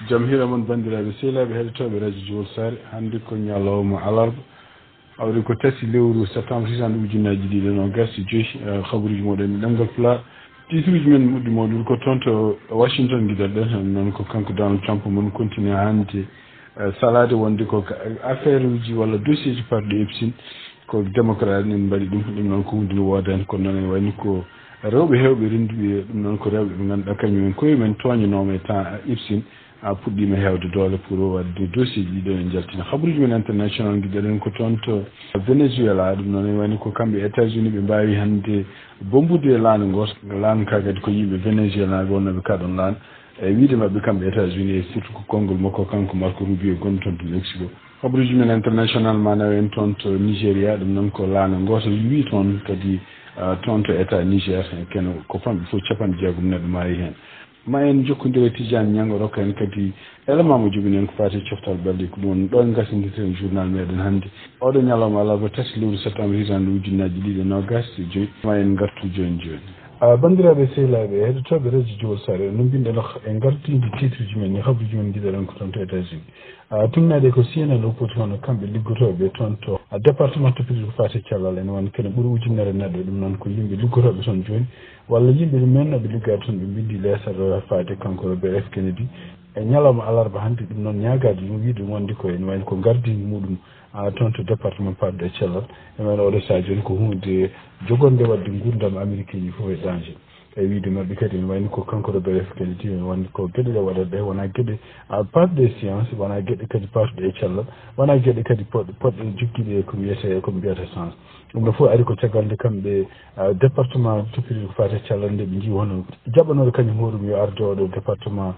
jamhira mon bandiraɓe sehlaɓe heɗotoɓe radio Diol Sare hannde ko ñalawma alarba awde ko tati lewru septembre 6 ujunaji ɗiɗi no gassi joyi habaruji moɗon ɗemgal pulaar titruji men muɗɗi ko toon to Washington guiɗoɗen noon ko kanko Donald Trump mon continue hande salade wonde ko affaire uji walla dossier ji parɗe Epstein ko démocrate en mbaɗi ɗum noon ko hunde no wodani ko noon en wayni ko rewɓe hewɓe renduɓe ɗum noon ko rewɓe ɓe ganduɗa kañumen koyemen toñanoma e temps Epstein puɗɗima hewde doole pour wadde dossier ji ɗiɗo en jaltina habaruji men international guiɗoɗen ko toon to Venezuela ɗum noon en wayni ko kamɓe États-Unis ɓe mbawi hande bombude laana goto laana ka kadi ko yimɓe Venezuela ɓe wonnoɓe kaɗon laana e wiide mabɓe kamɓe États-Unis e surtout ko konngol makko kanko Marco Rubio gonɗo toon to Mexico habaruji men international manaw en toon to Nigéria ɗum noon ko laana goto wi toon kadi toon to état Niger kene ko famɓe fof capanɗe jeegom neɗɗo maayi hen ma en jokkodire Tidiane Niang rokka en kadi élément mo jogini en ko fati coftal balɗe ko ɗum ɗo en gasidiriren journal meɗen hannde oɗo ñalawma alarba tati lewru septembre hitande ujunnaji ɗiɗi nogas joyi ma en gartu joni bandiraɓe sehlaɓe heɗotoɓe radio Diol Sare no mbinɗen e gartide titre ji men e habaruji men guiɗoɗen ko toon to États-Unis tumnade ko CNN opoti hono kamɓe liggotoɓe toon to département toppiti ko fate cellal ene woni kene ɓuuri ujunere neɗɗo ɗum noon ko yimɓe liggotoɓe toon joni walla yimɓe mennoɓe liggade toon ɓe bindi leesal fade kanko Robert F Kennedy e ñalawma alarba hannde ɗum noon ñagade ɗum wiide wonde ko ene wayno ko gardini muɗum toon to département parɗe e cellal e wayno oɗo saa joni ko hunde jogonde wadde gurdam américain ji fof e danger e wiide mabɓe kadi ene wayno ko kanko Robert F Kennedy ene wonde ko gueɗe ɗe waɗata ɗe wona gueɗe parɗe e science wona gueɗe kadi parɗe e cellal wona gueɗe kadi poɗɗe jukkiɗe ko wiyete ko mbiyata sens ɗum ɗo fof ari ko caggal nde kamɓe département toppiti ko fate cellal nde ɓe jii hono jaɓanoɗo kañum hoɗum yo arde oɗo département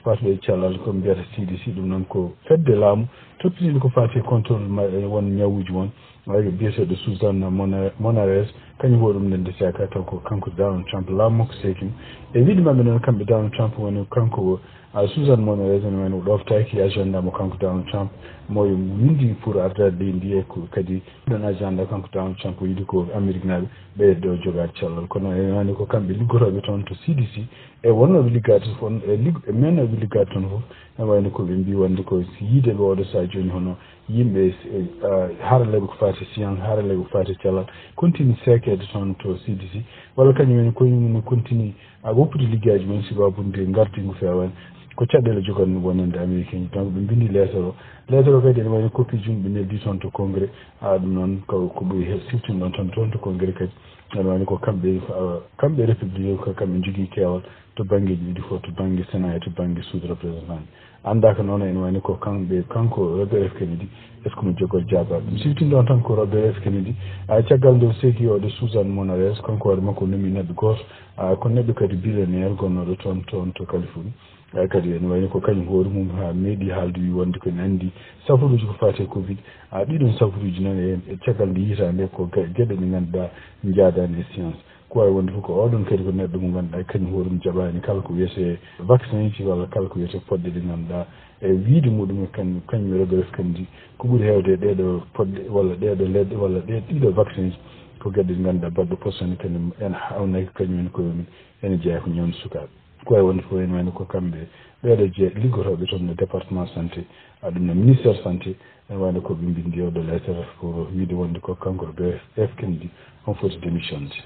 parɗe e cellal ko mbiyata CDC ɗum noon ko fedde laamu toppitide ko fate contrôle won ñawuji won biyeteɗo Suzanne Monares kañum ho ɗum nende saka taw ko kanko Donald Trump laammo ko seekin e wiide mabɓe noon kamɓe Donald Trump woni kanko Suzanne Monares ene wayno ɗoftaki agenda mo kanko Donald Trump mo windi pour ardade leydi e ko kadi ɗon agenda kanko Donald Trump yiɗi ko Amérique naɓe ɓeydo jogade cellal kono ene wayno ko kamɓe liggotoɓe toon to CDC e wonnoɓe liggade toon e mennoɓe liggade toon fof ene wayno koɓe mbi wonde ko yiide ɗo sa joni hono yimɓe haraleɓe ko fati science haraleɓe ko fati cellal continue sekede toon to CDC walla kañumen koyumne continue woppude liggaji men sibabude gardigo fewani ko caɗele jogonno wonande américain ji donc ɓe bindi lettre o kadi ene wayno copie jumɓe neldi toon to congrès ɗum noon ko ɓuri siftin ɗon toon to congrès kadi ene wayno ko kamɓe république ko kamɓe jogui keewal to banggueji ɗiɗi fof to banggue sénat e to banggue sud représentant andaka noon ene wayno ko kanko Robert F Kennedy est ce que mo jogol jabaɓe ɗum siftin ɗon tan ko Robert F Kennedy caggal nde seeki oɗo Suzanne Monares kanko waɗa makko nomi neɗɗo goto ko neɗɗo kadi billionaire gonnoɗo toon to Californie kadi ene wayno ko kañum hoore mum ha meeɗi haalde wi wonde ko ene anndi safaruji ko fate Covid ɗiɗon safaruji noon e caggal nde yitande ko gueɗe ɗe ngannduɗa jaadani e science ko wawi wonde fof ko oɗon kadi ko neɗɗo mo ngannduɗa kañum hoore mum jaɓani kala ko wiyete vaccin ji walla kala ko wiyete poɗɗe ɗe ngannduɗa e wiide muɗum kañum Robert F Kennedy ko ɓuuri hewde ɗeɗo poɗɗe walla ɗeɗo leɗɗe walla ɗiɗo vaccin ji ko gueɗe ɗe ngannduɗa baɗɗo posone kadi ene hawnaki kañumen koyemen ene jeeya ko ñawde sukaɓe ko wawi wonde fof ene wayno ko kamɓe ɓeɗo liggotoɓe toon no département santé ɗum no ministére santé ene wayno koɓe mbindi oɗo lettre pour wiide wonde ko kanko Robert F Kennedy on foti démissionde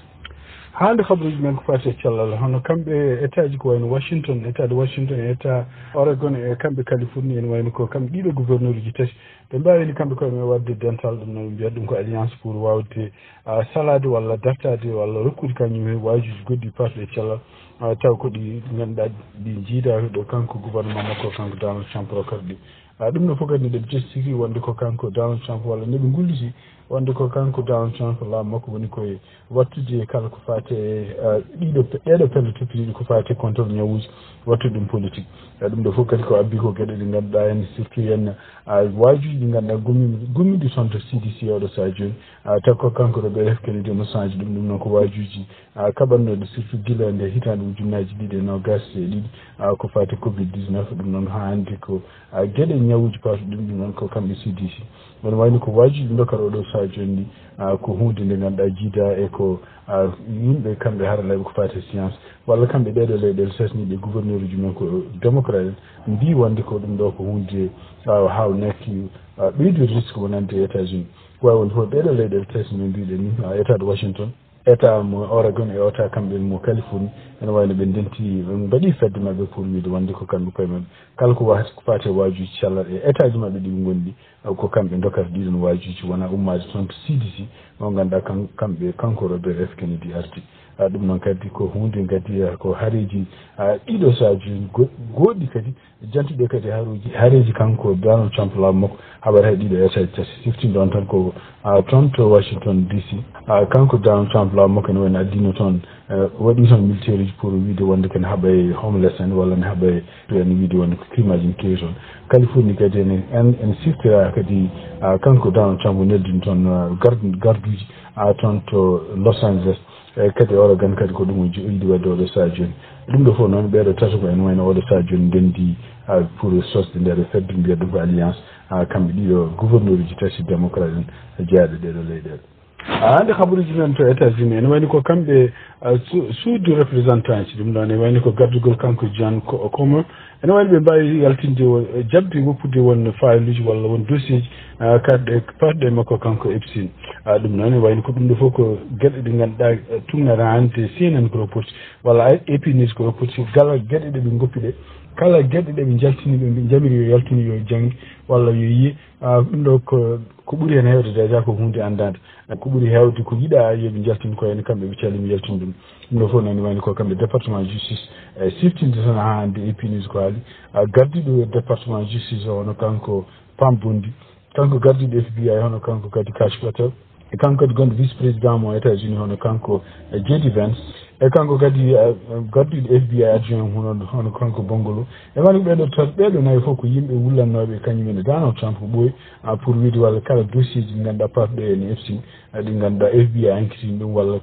haalde habaruji men ko fati cellal hono kamɓe état ji ko wayno Washington état de Washington e état Oregon e kamɓe Californie ene wayno ko kamɓe ɗiɗo gouverneur uji tati ɓe mbawini kamɓe koye men wadde dental ɗum noon mbiyata ɗum ko alliance pour wawde salade walla dartade walla rokkude kañum wajuji goddi parɗe e cellal taw ko ɗi ngannduɗa ɗi jiida ɗo kanko gouvernement makko kanko Donald Trump rokkata ɗi ɗum no fof kadi ndeɓe jestiri wonde ko kanko Donald Trump walla ndeɓe gulliti wonde ko kanko Donald Trump laamu makko woni koye wattude kala ko fate ɗeɗo pelle toppitiɗi ko fate contrôle ñawuji wattude ɗum politique ɗum ɗo fof kadi ko abbi ko gueɗe ɗe ngannduɗa hen surtout henna wajuji ɗi ngannduɗa gummiɗi toon to CDC oɗo sa joni taw ko kanko Robert F Kennedy mo change ɗum ɗum noon ko wajuji kaɓannoɗe surtout gila nde hitande ujunnaji ɗiɗi e nogas e ɗiɗi ko fate Covid 19 ɗum noon ha hande ko gueɗe ñawuji pawto ɗum noon ko kamɓe CDC wona wayno ko wajibi dokar oɗo saha joni ko hunde nde ganduɗa jiida e ko yimɓe kamɓe haralaɓe ko fate science walla kamɓe ɗeɗo leyɗele sasniɗe gouverneur uji men ko démocrate en mbi wonde ko ɗum ɗo ko hunde hawnaki ɓeydude risque wonande États-Unis wawi wonde fof ɗeɗo leyɗele tasno mbiɗen ni état de Washington état mo Oregon e état kamɓe mo Californie ene wayno ɓe ndenti ɓe mbaɗi fedde mabɓe pour wiide wonde ko kamɓe koye mabɓe kala ko fate wajuji cellal e état ji mabɓe ɗiɓe gondi ko kamɓe dokata ɗiɗon wajuji wona ummade toon to CDC mo ganduɗa kamɓe kanko Robert F Kennedy arti ɗum noon kadi ko hunde kadi ko haareji ɗiɗo sahaji goɗɗi kadi jantuɗe kadi haareji kanko Donald Trump laamu makko haɓata he ɗiɗo état ji tati siftin ɗon tan ko toon to Washington DC kanko Donald Trump laamu makko ne wayno addino toon waɗi toon militaire uji pour wiide wonde kene haɓa e homeless en walla ne haɓa ene wiide wonde ko crime aji ne kewi toon Californie kadi ene siftira kadi kanko Donald Trump neldini toon garduji toon to Los Angeles kadi Oregon kadi ko ɗum o yiɗi wadde oɗo saha joni ɗum ɗo fof noon ɓeɗo tata ko en wayno oɗo saha joni ndendi pour sosde nder fedde mbiya ɗum ko alliance kamɓe ɗiɗo gouverneur uji tati démocrate en jeeyaɗo ɗeɗo leyɗele hande habaruji men to États-Unis ene wayni ko kamɓe suudu représentant ji ɗum ɗon ene wayni ko gardugol kanko John Comer ene wayni ɓe mbawi yaltinde jabde woppude won fayluji walla won dossier ji parɗe makko kanko Epstein ɗum noon ene wayni ko ɗum ɗo fof ko gueɗe ɗe ganduɗa tugnata hande CNN ko reporti walla AP News ko reporti gala gueɗe ɗe ɓe goppi ɗe kala gueɗe ɗe ɓe jaltini ɓe jamiri yo yaltini yo janggi walla yo yiye ɗum ɗo ko ɓuuri hen hewde déjà ko hunde andade ko ɓuuri hewde ko yiɗa yoɓe jaltini ko henne kamɓe ɓe calimi yaltini ɗum ɗum ɗo fof nani wayni ko kamɓe département justice siftinde tan ha hande AP News ko haali gardiɗo département justice o hono kanko Pam Bondi kanko gardiɗo FBI hono kanko kadi Kash Patel e kanko kadi gonɗo vice président mo États-Unis hono kanko J.D. Vance e kanko kadi gardiɗo FBI adjoint hono kanko Bongolo e wani ɓeɗo nayi fof ko yimɓe wullannoɓe kañumen e Donald Trump ko ɓooyi pour wiide walla kala dossier ji ɗi ganduɗa parɗo ene Epstein ɗi ganduɗa FBI enquêtine ɗum walla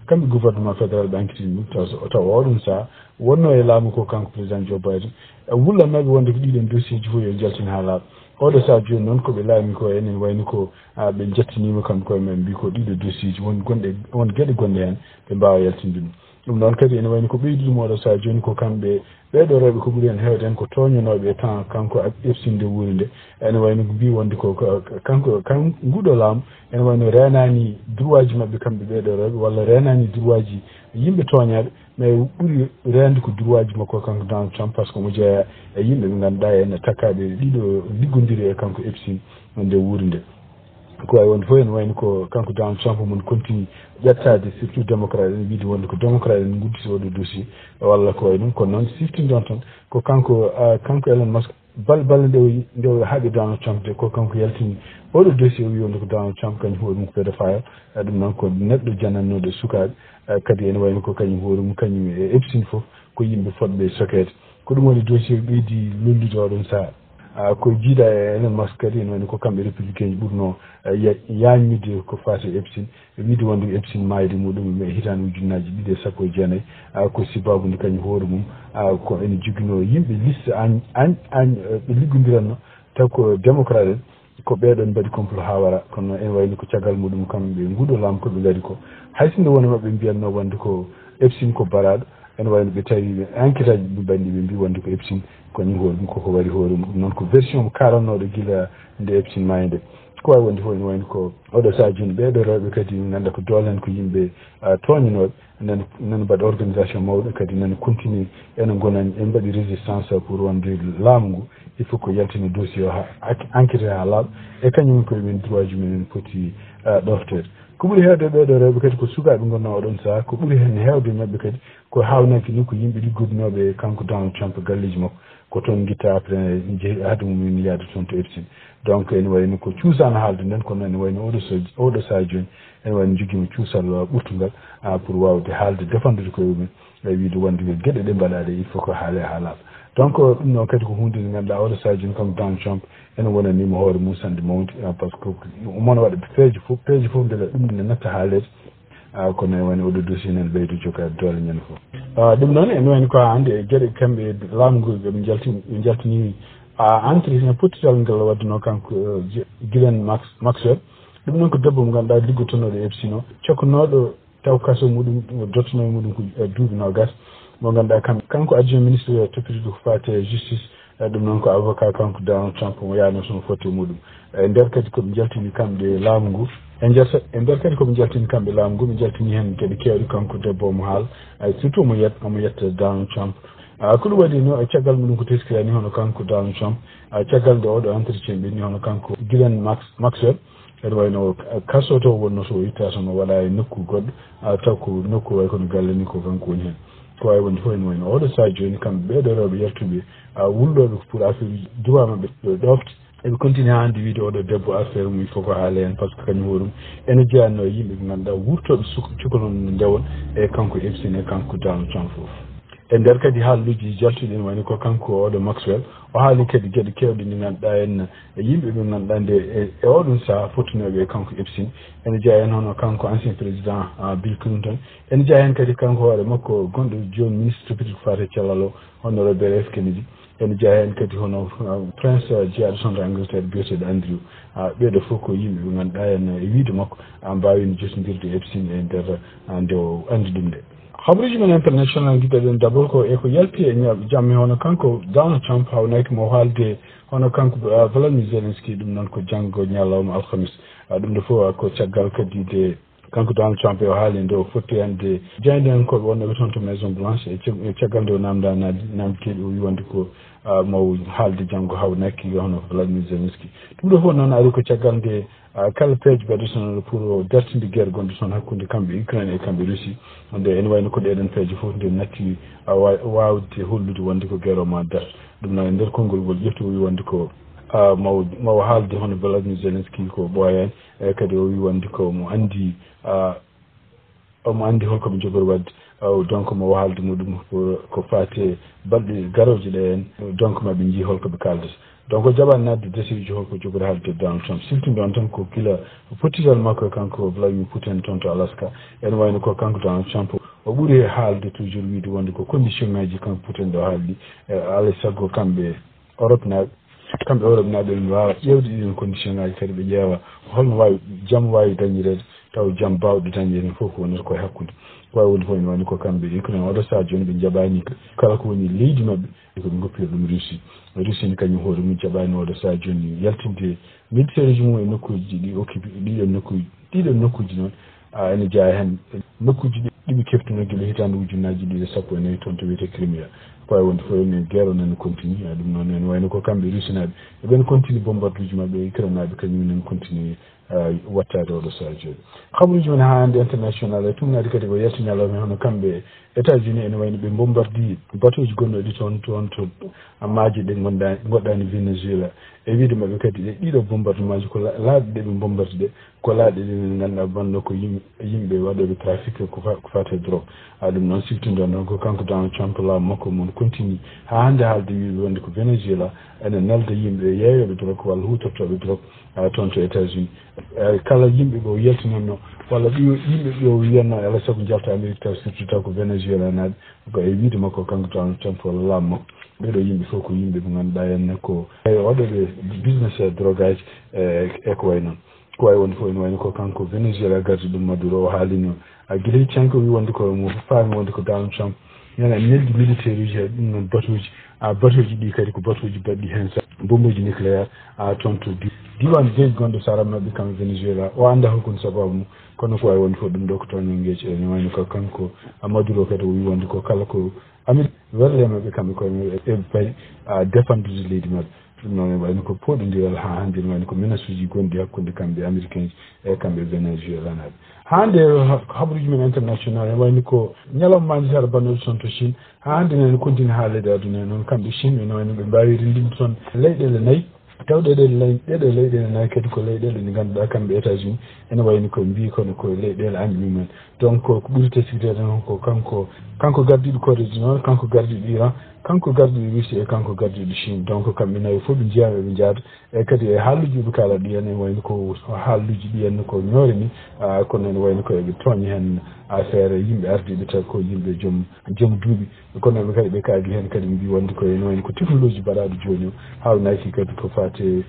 kamɓe gouvernement fédéral ɓe enquêtine ɗum taw oɗum saha wonno e laamu ko kanko président Joe Biden wullannoɓe wonde ko ɗiɗon dossier ji fof yo jaltin ha laaɓa oɗo saha joni noon koɓe laami ko enen wayni ko ɓe jettinima kamɓe koye men mbi ko ɗiɗo dossier ji won gueɗe gonɗe hen ɓe mbawa yaltinde ɗum ɗum noon kadi ene wayni ko ɓeyduɗum oɗo saha joni ko kamɓe ɓeɗo rewɓe ko ɓuuri hen hewde hen ko toñanoɓe e temps kanko Epstein nde wuuri nde ene wayno ko mbi wonde ko kanko nguɗo laamu ene wayno renani droit ji mabɓe kamɓe ɓeɗo rewɓe walla renani droit ji yimɓe toñaɓe mais ɓuuri rende ko droit ji makko kanko Donald Trump par ce que omo jeeya e yimɓe ɓe ganduɗa ene takkaɓe ɗiɗo liggodiri e kanko Epstein nde wuuri nde ko wawi wonde fof ene wayno ko kanko Donald Trump mon continue ƴettade surtout démocrate ene wiide wonde ko démocrate en gudditi oɗo dossier walla ko way ɗum kono noon siftindon tan ko kanko Elon Musk balle nde o haaɓi Donald Trump de ko kanko yaltini oɗo dossier o wi wonde ko Donald Trump kañum hoore mum ko pédophile ɗum noon ko neɗɗo janannoɗo e sukaɓe kadi ene wayno ko kañum hoore mum kañum e Epstein fof ko yimɓe fodɓe sokede ko ɗum woni dossier ɓeydi lollude oɗon saha ko jiiɗa e Elon Musk kadi ene wayno ko kamɓe républicain ji ɓurno yañmide ko fate Epstein wiide wonde ko Epstein mayde muɗum e hitande ujunnaji 219 ko sibabude kañum hoore mum ko ene joguino yimɓe liste ɓe liggodiranno taw ko démocrate ko ɓeɗon mbaɗi complot ha wara kono ene wayno ko caggal muɗum kamɓe nguuɗo laamu koɓe gari ko haysinde wona mabɓe mbiyanno wonde ko Epstein ko baraɗo ene wayno ɓe tawi enquête aji ɓe mbanni ɓe mbi wonde ko Epstein koñum hoore mum koko wari hoore mum ɗum noon ko version mo karannoɗo guila nde Epstein mayi nde ko wawi wonde fof ene wayno ko oɗo saha joni ɓeɗo rewɓe kadi ganda ko doolen ko yimɓe toñanoɓe nana mbaɗa organisation mawɗo kadi nana continue ene gonani en mbaɗi résistance pour wonde laamu ngu il faut ko yaltina dossier o ha enquête ha laaɓa e kañumen koye men droit ji men poti ɗoftede ko ɓuuri hewde ɓeɗo rewɓe kadi ko sukaɓe gonno oɗon saha ko ɓuuri hen hewde mabɓe kadi ko hawnaki ni ko yimɓe liggodinoɓe kanko Donald Trump galleji makko ko toon guitta après jeehi haade mumen yaade toon to Epstein donc ene wayno ko cuusano haalde nden kono ene wayno oɗo saha joni ene wayno joguima cuusal ɓurtugal pour wawde haalde défendre koye mumen e wiide wonde gueɗe ɗe mbaɗaɗe il faut ko haale ha laaɓa donc ɗum noon kadi ko hunde nde ganduɗa oɗo saha joni comme Donald Trump ene wonanima hoore mum sande mawde par ce que omona waɗa peeje fof beele ɗum nde natta haalede kono ene wayno oɗo dossier nene ɓeydo jogade doole ñande fof ɗum noon ene wayno ko hande gueɗe kamɓe laamu ngu ɓe jaltini entre no pottital ngal wadduno kanko Ghislaine Maxwell ɗum noon ko debbo mo ganduɗa liggotonoɗo EPSino cokkonoɗo taw kaso muɗum dottono muɗum ko duuɓi nogas mo ganduɗa kanko adjoint ministre toppitiɗo ko fate justice ɗum noon ko avocat kanko Donald Trump mo yaano sono fotte muɗum e nder kadi koɓe jaltini kamɓe laamu ngu e nder kadi koɓe jaltini kamɓe laamu ngu ɓe jaltini hen gueɗe kewɗe kanko debbo mo haal surtout omo yetta Donald Trump ko ɗum waɗi no caggal muɗum ko teskirani hono kanko Donald Trump caggal nde oɗo entretien ɓenni hono kanko Ghislaine Maxwell ene wayno kaso to wonno so itta toon o waɗa e nokku goɗɗo taw ko nokku way kono galle ni ko kanko woni hen ko wawi wonde fof ene wayno oɗo saha joni kamɓe ɓeɗo rewɓe yettuɓe wulɗoɓe pour affaire uji droit mabɓe ɗo ɗofte eɓe continue hande wiide oɗo debbo affaire mum il faut ko haala hen par ce que kañum hoɗum ene jeyanno yimɓe ɓe ganduɗa wurtoɓe cukalon ndewon e kanko Epstein e kanko Donald Trump foof e nder kadi haalluji jaltuɗi ene wayno ko kanko oɗo Maxwell o haali kadi gueɗe kewɗe ndi ganduɗa en yimɓe ɓe ganduɗa nde e oɗum saaha fottunoɓe e kanko Epstein ene jeeya hen hono kanko ancien président Bill Clinton ene jeeya hen kadi kanko hoore makko gonɗo joni ministre toppitiɗo ko fate cellal o hono Robert F Kennedy ene jeeya hen kadi hono prince jeyaɗo sonde Angleterre biyeteɗo Andrew ɓeɗo fof ko yimɓe ɓe ganduɗa en e wiide makko mbawino jotodirde Epstein e nder nde o andi ɗum nde habaruji men international giɗɗoɗen d' abord ko eko yalti e jamme hono kanko Donald Trump hawnaki mo haalde hono kanko Volodymyr Zelensky ɗum noon ko janggo ñalawma alhamis ɗum nde fof ko caggal kadi de kanko Donald Trump o haali nde o fotti hande jeyde hen koɓe wonnoɓe toon to Maison Blanche e caggal nde o namda namkeɗi o wi wonde ko maw haalde janggo hawnaki hono Volodymyr Zelensky ɗum ɗo fof noon ari ko caggal nde kala peeje mbaɗe toon pour dartinde guerre gonɗo toon hakkude kamɓe Ukraine e kamɓe Russie nde ene wayno ko ɗeɗen peeje fof nde natti wawde hollude wonde ko guerre o ma dar ɗum noon e nder konngol ngol ƴefti o wi wonde ko maw haalde hono Volodymyr Zelensky ko ɓooyani e kadi o wi wonde ko omo andi holkoɓe jogori wadde donc mo haalde muɗum ko fate balɗe garoje ɗe hen donc maɓe jii holkoɓe kaldata donc o jaɓani nadde décision holko jogori haalde Donald Trump siltinde on tan ko gila pottital makko kanko Vladimir Putin toon to Alaska ene wayno ko kanko Donald Trump o ɓuuri haalde toujours wiide wonde ko condition ngaji kanko Putin ɗo haaldi alay saago kamɓe Europe naaɓe ne wawa ƴewde ɗiɗon condition ngaji kadi ɓe ƴeewa holno wawi jaam wawi dañirede taw jaam bawɗo dañirede fof ko wonata koye hakkude wawi wonde fof ne wayno ko kamɓe Ukraine oɗo saha joni ɓe jaɓani kala ko woni leydi mabɓe koɓe goppiri ɗum Russie ni kañum hoore mum jaɓani oɗo saha joni yaltinde militaire ji mum e nokkuji ɗi occupé ɗiɗon nokkuji noon ene jeeya hen nokkuji ɗiɓe keftuno guila hitande ujunnaji ɗiɗi sappo e nayyi toon to wiyete Crimea ko wawi wonde fof ne guerre o nane continue ɗum noon ene wayno ko kamɓe Russie naɓe eɓen continue bombarduji mabɓe Ukraine naɓe kañum enen continue wattade oɗo saha joni habaruji men ha hande international e tumnade kadi ko yalti ñalawma hono kamɓe États-Unis ene wayno ɓe bombardi batuji gonnoɗi toon to maaje ɗe goɗɗani Venezuela e wiide mabɓe kadi ɗiɗo bombardement ji ko laaɗe ɗe ɓe bombardi ɗe ko laaɗe ɗe ganduɗa banno ko yimɓe waɗoɓe trafic ko fate drogue ɗum noon siltude noon ko kanko Donald Trump laamu makko mon continue ha hande haalde wiɓe wonde ko Venezuela ene nelda yimɓe yeeyoɓe drogue walla hutortoɓe drogue toon to États-Unis kala yimɓe ɓe o yaltinanno walla yimɓe ɓe o wiyanno alay saago jalta Amérique taw surtout taw ko Venezuela naɓe ko e wiide makko kanko Donald Trump walla laamu makko ɓeɗo yimɓe fof ko yimɓe ɓe ganduɗa henne ko waɗoɓe business drogue aji e ko way noon ko wawi wonde fof ene wayno ko kanko Venezuela gardi ɗum Maduro o haalino guila hiccanko wi wonde ko mo faami wonde ko Donald Trump ñana neldi militaire uji he ɗum noon batuji ɗi kadi ko batuji baɗɗi hen sa bombeji nucléaire toon to diwan jeeji gonɗo sara mabɓe kamɓe Venezuela o anda holkoni sababu mum kono ko wawi wonde fof ɗum ɗo ko toon gueeci ene wayno ko kanko Maduro kadi o wi wonde ko kala ko Amérique werle mabɓe kamɓe koye eɓe paari défendude leydi mabɓe ɗum noon wayno ko poɗodiral ha hande ne wayno ko menace uji gonɗi hakkude kamɓe américain ji e kamɓe Venezuela naɓe hande habaruji men international e wayno ko ñalawmaji saɗa bannoɗo toon to Chine ha hande nene continue haalede aduna noon kamɓe Chine ene wayno ɓe mbawi rendinde toon leyɗele nayyi taw ɗeɗo leyɗele nayyi kadi ko leyɗele ɗe ganduɗa kamɓe États-Unis ene wayno ko mbi kono ko leyɗele andi mumen donc ko ɓuuri teskideɗen ko kanko gardiɗo Corée du Nord kanko gardiɗo Iran kanko garduɗo Russie e kanko garduɗo Chine donc kamɓe nayi fof ɓe jiyama ɓe jaada e kadi e haalluji ɓe kala ɗi hen wayno ko haalluji ɗi henno ko ñoore ni kono ene wayno ko eɓe tooña hen affaire yimɓe ardiɓe taw ko yimɓe joom duuɓi kono ɓe kadi ɓe kaali hen kadi mbi wonde ko ene wayno ko technologie mbaɗaɗo joni o hawnaki kadi ko fate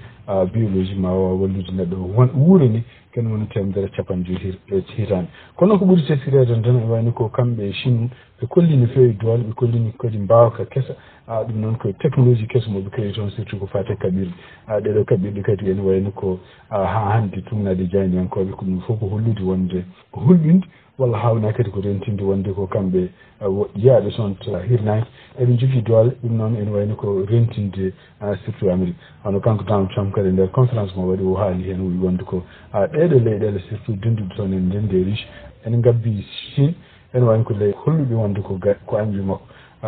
biologie ma wawa wallude neɗɗo won wuuro ni ken woni temedere capanɗe joyi hitande kono ko ɓuuri teskirede tan e wayno ko kamɓe Chine ɓe kolli no fewi doole ɓe kollini kadi mbawka kesa ɗum noon koye technologie kesa moɓe créé toon surtout ko fate kaɓirɗe ɗeɗo kaɓirɗe kadi ene wayno ko ha hande tumnade jayniyankoɓe ko ɗum fof ko hollude wonde hulɓinde walla hawna kadi ko rentinde wonde ko kamɓe yiyaaɓe toon to hirnaki eɓe jogui doole ɗum noon ene wayno ko rentinde surtout Amérique hono kanko Donald Trump kadi nder conférence mo waɗi o haali hen o wi wonde ko ɗeɗo leyɗele surtout denduɗe toon en nden nde riche ene gabbi Chine ene wayno ko ley holluɓe wonde ko anji makko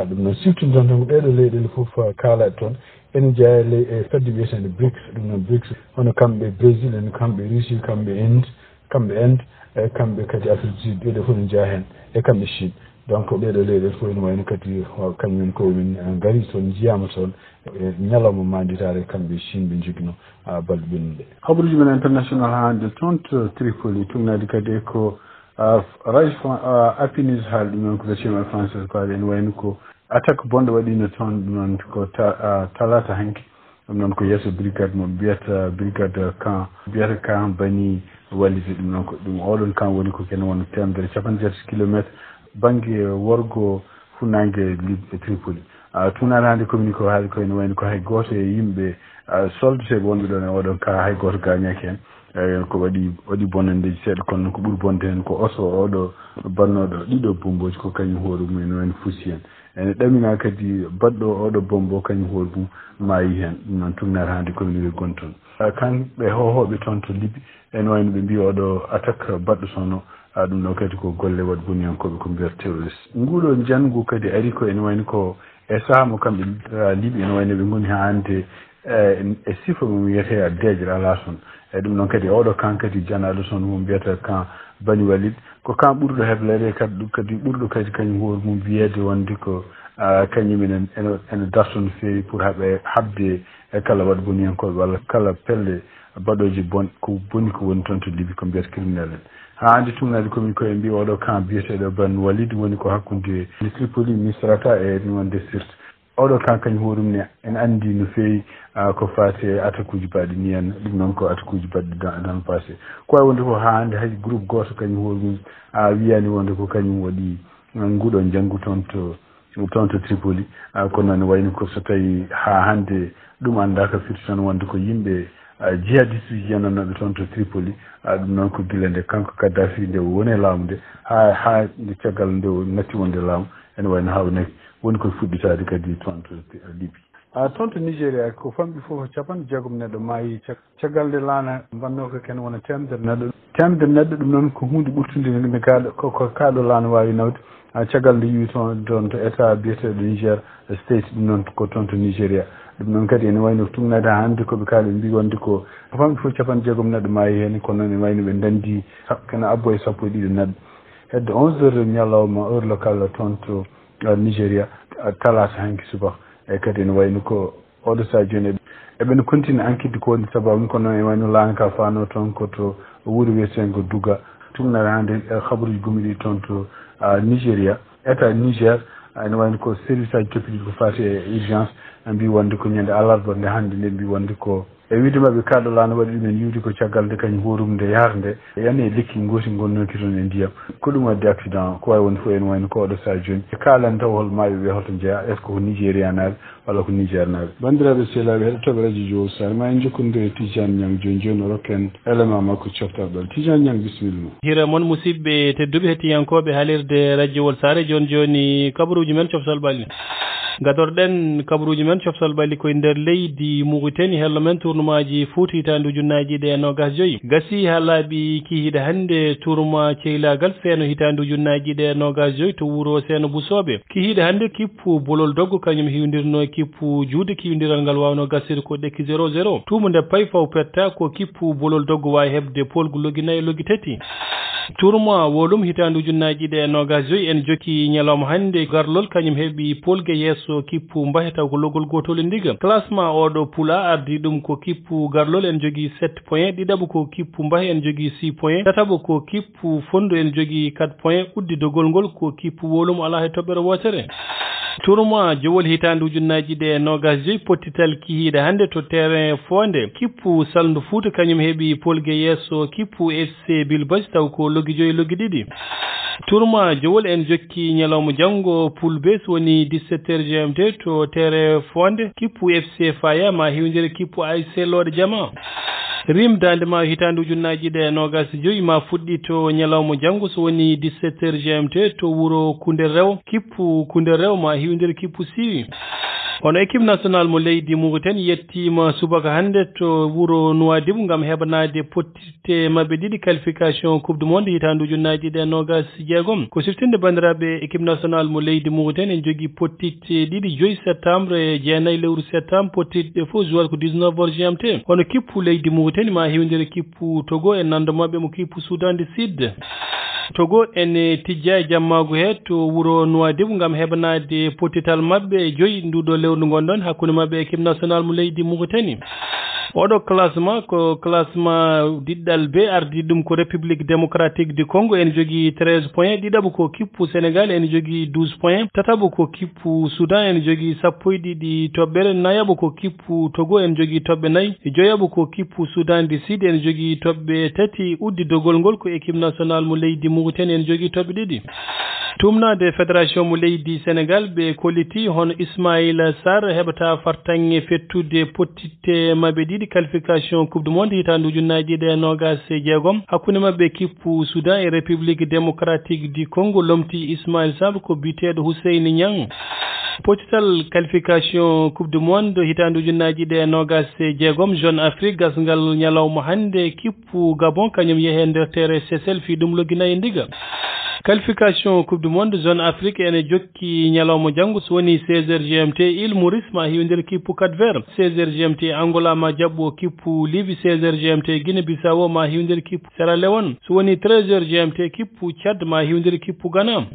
ɗum noon surtout ɗon tan ɗeɗo leyɗele fof kaalaɗe toon ene jeeya e fedde wiyetende BRICS ɗum noon BRICS hono kamɓe Brésil en kamɓe Russie kamɓe Inde e kamɓe kadi Afrique du Sud ɓeɗo fof ne jeeya hen e kamɓe Chine donc ɗeɗo leyɗele fof ene wayno kadi kañumen komin gari toon jiyama toon e ñalawma manditare kamɓe Chine ɓe joguino balɗe ɓennuɗe habaruji men international ha hande toon to Tripoli tumnade kadi ko Rise Happiness haali ɗum noon ko versime français ko haali ene wayno ko attaque bonɗo waɗino toon ɗum noon ko talata hanki ɗum noon ko yesso brigade mo mbiyata brigade camp bani wallide ɗum noon ko ɗum oɗon camp woni ko ken won temedere capanɗe jeetati kilométre banggue worgo funnague liɓe Tripoli tunade hande communiqué o haali ko ene wayno ko hay goto e yimɓe soldateɓe wonɓe ɗon e oɗon camp hay goto gañaki hen ko waɗi bonandeji seeɗa kono ko ɓuuri bonde hen ko oso oɗo bannoɗo ɗiɗo bomboji ko kañum hoore mum ene wayno fusi hen ene ɗamina kadi baɗɗo oɗo bombo kañum hoore mum maayi hen ɗum noon tumnade hande communiqué gon toon kamɓe hohoɓe toon to Libye ene wayno ɓe mbi oɗo attaque baɗɗo toon o ɗum ɗo kadi ko golle waɗ boniyankoɓe ko mbiyata terroriste nguɗo janngu kadi ari ko ene wayno ko e saaha mo kamɓe Libye ene wayno ɓe goni ha hande e sifa mum wiyete a deejre ala toon e ɗum noon kadi oɗo kan kadi janaɗo toon mo mbiyata kan Bani Walid ko kan ɓurɗo heblere kadi ɓurɗo kadi kañum hoore mum wiyede wonde ko kañumen ene darto no fewi pour habde e kala waɗ boniyankoɓe walla kala pelle baɗoji ko boni ko woni toon to Libye ko mbiyata criminel en ha hande tumnade komin koye mbi oɗo camp biyeteɗo Bani Walid woni ko hakkude Tripoli Misrata e wonde Sirte oɗo camp kañum hoore mum ne en andi no fewi ko fate attaque uji baɗi ni hen ɗum noon ko attaque uji baɗɗi dans le passé ko wawi wonde ko ha hande hay groupe goto kañum hoore mum wiyani wonde ko kañum waɗi nguɗo janggu toon to Tripoli kono ne wayno ko so tawi ha hande ɗum andaka firti tan wonde ko yimɓe jihadiste uji yenanoɓe toon to Tripoli ɗum noon ko gila nde kanko Kaddafi nde woni e laamu nde ha nde caggal nde o natti wonde laamu ene wayno hawnaki woni koye fuɗɗitade kadi toon to Libye toon to Nigéria ko famɗi fof capanɗe jeegom neɗɗo maayi caggal nde laana mbanno ko ken wona temedere neɗɗo ɗum noon ko hunde ɓurtude nde ko kaaɗo laana wawi nawde caggal nde yiwi toon to état biyeteɗo Niger state ɗum noon ko toon to Nigéria ɗum noon kadi ene wayno tumnade ha hande koɓe kaali ɓe mbi wonde ko famɗi fof capanɗe jeegom neɗɗo maayi hen kono noon ene wayno ɓe dandi kene abbo e sappo e ɗiɗi neɗɗo hedde 11 heures ñalawma heure locale toon to Nigéria talata hanki subaka e kadi ene wayno ko oɗo saha joni eɓene continue enquête ko woni sababu kono ene wayno laana ka fano toon koto wuuro wiyetengo Douga tumnade hande habaruji gumiɗi toon to Nigéria état Niger ene wayno ko service aji toppiɗi ko fati e urgence mbi wonde ko ñande alarba nde hande nde mbi wonde ko e wiide mabɓe kaaɗo laana waɗi ɗumen yiwde ko caggal nde kañum horum nde yaata nde yani e lekki gooti gonnoki toon e ndiyam ko ɗum wadde accident ko wawi wonde fof ene wayno ko oɗo saha joni e kaalani taw hol maaɓe ɓe holto jeeya est ce que ko Nigéria naaɓe walla ko Niger naaɓe bandiraɓe sehlaɓe heɗotoɓe radio Jowol Sare ma en jokkodiri Tidiane Niang joni o rokken élément makko coftarɗon Tidiane Niang bisimilla hira moon musidɓe tedduɓe hettiyankoɓe haalirde radio Jowol Sare joni kabaruji men coftal ɓalli gadorɗen kabaruji men coftal ɓalli koye nder leydi Mauritanie hello men tournement ji Fouta hitande ujunnaji ɗe nogas joyyi gasi ha laaɓi kihiɗe hande tourment ceylagal seeno hitande ujunnaji ɗe nogas joyyi to wuuro Seeno Busoɓe kihiɗe hande kippu bolol doggo kañum hiwdirno kippu juude kiwdiral ngal wawno gasir ko ɗekki 00 tumo nde pay faw petta ko kippu bolol doggo wawi hebde polgu loggi nayyi loggi tati tourment wolum hitandu junnaji ɗe nogas joyi en jokki ñalawma hannde garlol kañum heeɓi polgue yesso kippu mbaheta ko logol gotol ndiga classement oɗo poula ardi ɗum ko kippu garlol en jogui 7 point ɗiɗaɓo ko kippu mbahe en jogui 6 point tataɓo ko kippu fondo en jogui 4 point uddidogol ngol ko kippu wolum ala he toɓɓere wotere tourment jowol hitandu junnaji ɗe nogas joyi pottital kihiɗe hannde to terrain fonde kippu salndu fouta kañum heeɓi polgue yesso kippu fc bilbas taw ko logui joyi logui ɗiɗi tourment jowol en jokki ñalawma janggo poule b so woni 17h gmt to terrain fonde kippu fc faya ma hiwdere kippu ASC Lode Jama rim dande ma hitandu junnaji ɗe nogas joyi ma fuɗɗi to ñalawma janggo so woni 17h gmt to wuro Koundé Rew kippu Koundé Rew ma hiwdere kippu siwi hono équipe national mo leydi Mauritanie yettima subaka hannde to wuro Nouadhibou ngam heɓanade pottitte mabɓe ɗiɗi qualification coupe du monde hitandu ujunnaji ɗe nogas jeegom ko siftinde bandiraɓe équipe national mo leydi Mauritanie en jogui pottitte ɗiɗi 5 septembre e jeenayyi lewru septembre pottitte ɗe fof joueur ko 19h GMT hono kippu leydi Mauritanie ma hewdiri kippu Togo en nando mabɓe mo kippu Soudan du Sud Togo en tijja e jammago he to wuro Nouadhibou ngam heɓanade pottital mabɓe 5 nduɗo lewru gonɗon hakkude mabɓe équipe national mo leydi Mauritanie oɗo classement ko classement diɗɗal B ardi ɗum ko république démocratique du Congo en jogui 13 points ɗiɗaɓo ko kippu Sénégal en jogui 12 points tataɓo ko kippu Soudan en jogui 12 toɓɓere nayaɓo ko kippu Togo en jogui toɓɓe 4 joyaɓo ko kippu Soudan du Sud en jogui toɓɓe 3 uddidogol ngol ko équipe nationale mo leydi Mauritanie en jogui toɓɓe 2 tumnade fédération mo leydi Sénégal ɓe kolliti hono Ismaïla Sarr heɓata fartange fettude pottitte mabɓe ɗiɗi qualification coupe du monde hitandu ujunnaji ɗe nogas e jeegom hakkude mabɓe kippu Soudan e république démocratique du Congo lomti Ismaïla Sarr ko biteɗo Hussein Niang pottital qualification coupe du monde hitandu ujunnaji ɗe nogas e jeegom Jeune Afrique gasgal ñalawma hannde kippu Gabon kañum yeehe nder terre Seychelles fi ɗum logginayi ndiga qualification coupe du monde zone Afrique ene jokki ñalawma janggo so woni 16h GMT Île Maurice ma hiwdir kippu Cap Vert 16h GMT Angola ma jabbo kippu Libye 16h GMT Guinée Bissau ma hiwdir kippu Sierra Leone so woni 13h GMT kippu Tchad ma hiwdir kippu Ghana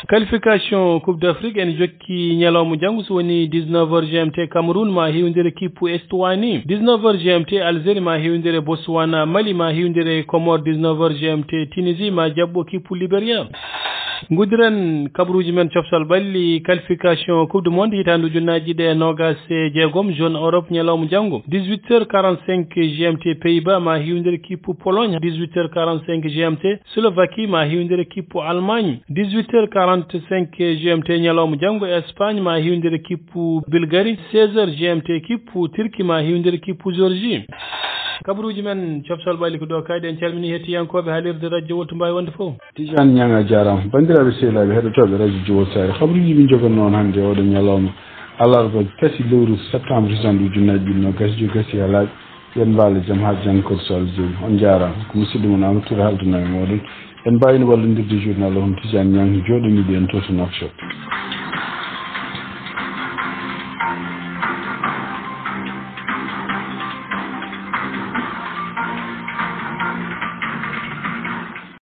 qualification coupe d'Afrique en jokki ñalawma janggo so woni 19h GMT Cameroun ma hiwdir kippu Eswatini 19h GMT Algérie ma hiwdir Botswana Mali ma hiwdir Comore 19h GMT Tunisie ma jabbo kippu Libéria gudiren kabruji men coftal balli qualification coupe du monde hitandu junnaji ɗe nogas e jeegom zone Europe ñalawma janggo 18h45 GMT Pays-Bas ma hiwdir kippu Pologne 18h45 GMT Slovaquie ma hiwdir kippu Allemagne 18h45 GMT ñalawma janggo Espagne ma hiwdir kippu Bulgarie 16h GMT kippu Turquie ma hiwdir kippu Géorgie kabruji men coftal balli ko ɗo kayɗe en calmini hettiyankoɓe haalirde radio Wolto Mbawi wonde fof Tidiane Niang a jarama bandiraɓe sehlaɓe heɗotoɓe radio Jowol Sare kabruji min jogon noon hannde oɗo ñalawma alarba kasi lewru septembre hisandu ujunnaji ɗiɗi no gasjo gasi ha laaɓi yen mbaala jaam ha jangkor so Allah joni on jarama ko musidɗo mon Amadou Touré haldunaɓe moɗon en mbawino wallodirde journal on Tidiane Niang joɗoniɗo en to Nouakchott